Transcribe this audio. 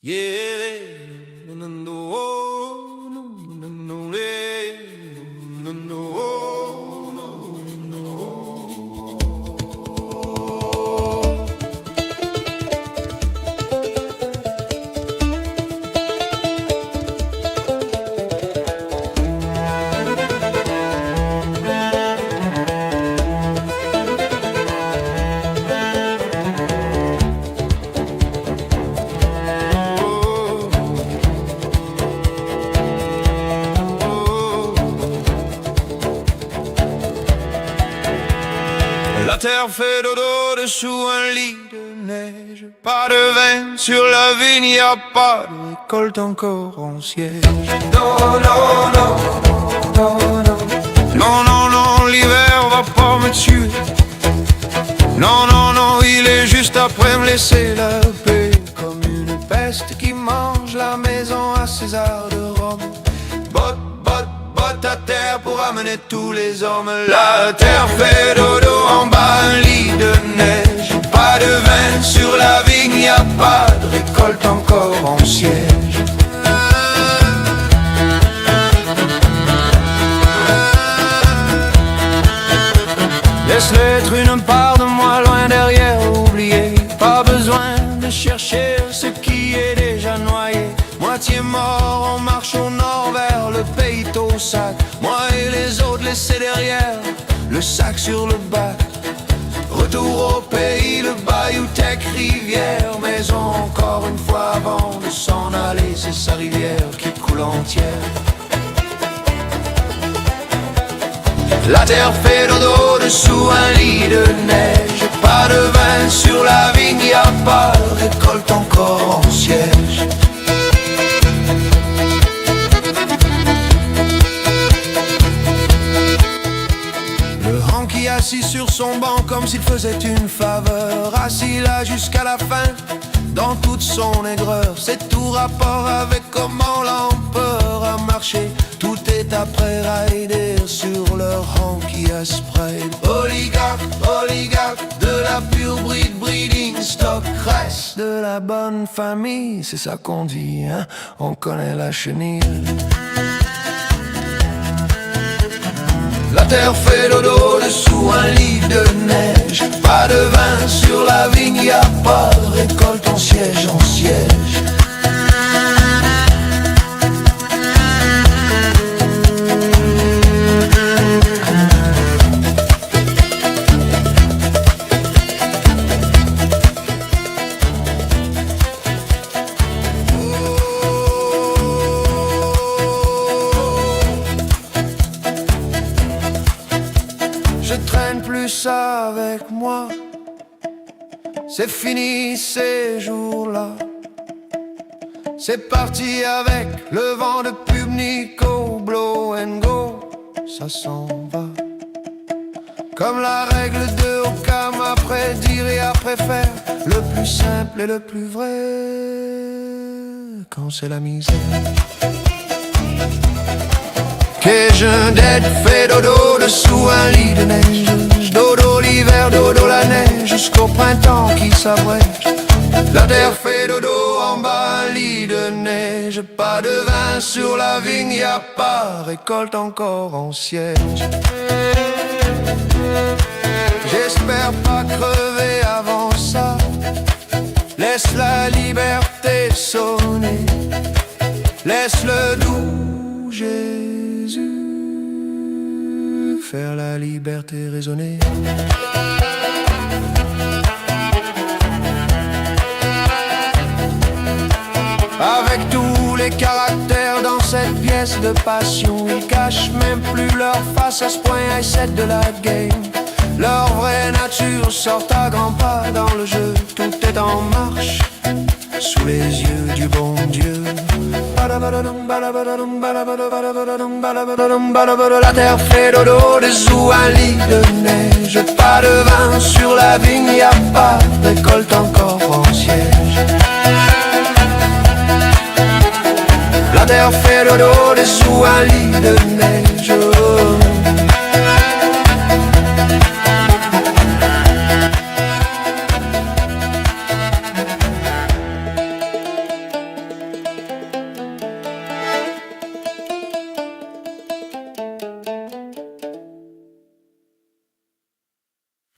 Yeah, no, no, no, no, no, no, no, no. La terre fait dodo dessous un lit de neige. Pas de veine sur la vigne, y a pas de récolte encore en siège. Non, non, non, non, non. Non, non, non, l'hiver va pas me tuer. Non, non, non, il est juste après me laisser la paix. Comme une peste qui mange la maison à César de Rome. Botte, botte, botte à terre pour amener tous les hommes. La terre fait dodo en bas, un lit de neige. Pas de vin sur la vigne, y a pas de récolte encore en siège. Laisse-le être une part de moi loin derrière, oublié. Pas besoin de chercher ce qui est déjà noyé. Moitié mort, on marche au nord vers le pays Taussac. Moi et les autres laissés derrière, le sac sur le bac. Retour au pays, le bayou Tech rivière. Maison encore une fois avant de s'en aller, c'est sa rivière qui coule entière. La terre fait dodo dessous un lit de neige. Pas de vin sur la vigne, y a pas de récolte encore en siège. Le hanky assis sur son banc comme s'il faisait une faveur. Assis là jusqu'à la fin, dans toute son aigreur. C'est tout rapport avec comment l'empereur a marché. Tout est après rider sur leur hanky à spray. Oligarque, oligarque, de la pure breed, breeding stock, reste de la bonne famille. C'est ça qu'on dit, hein, on connaît la chenille. La terre fait dodo dessous un lit de neige. Pas de vin sur la vigne, y a pas de récolte en siège, en siège. Je traîne plus ça avec moi. C'est fini ces jours-là. C'est parti avec le vent de pub Nico, blow and go. Ça s'en va. Comme la règle de Occam, après dire et après faire. Le plus simple et le plus vrai, quand c'est la misère. Qu'ai-je d'être fait dodo dessous un lit de neige. Dodo l'hiver, dodo la neige, jusqu'au printemps qui s'abrège. La terre fait dodo en bas, un lit de neige. Pas de vin sur la vigne, y a pas récolte encore en siège. J'espère pas crever avant ça. Laisse la liberté sonner. Laisse le doux Jésus faire la liberté résonner. Avec tous les caractères dans cette pièce de passion, ils cachent même plus leur face à ce point, essaient de la game. Leur vraie nature sort à grands pas dans le jeu. Tout est en marche sous les yeux du bon Dieu. La terre fait dodo dessous un lit de neige. Pas de vin sur la vigne, y a pas de récolte encore en siège. La terre fait dodo dessous un lit de neige.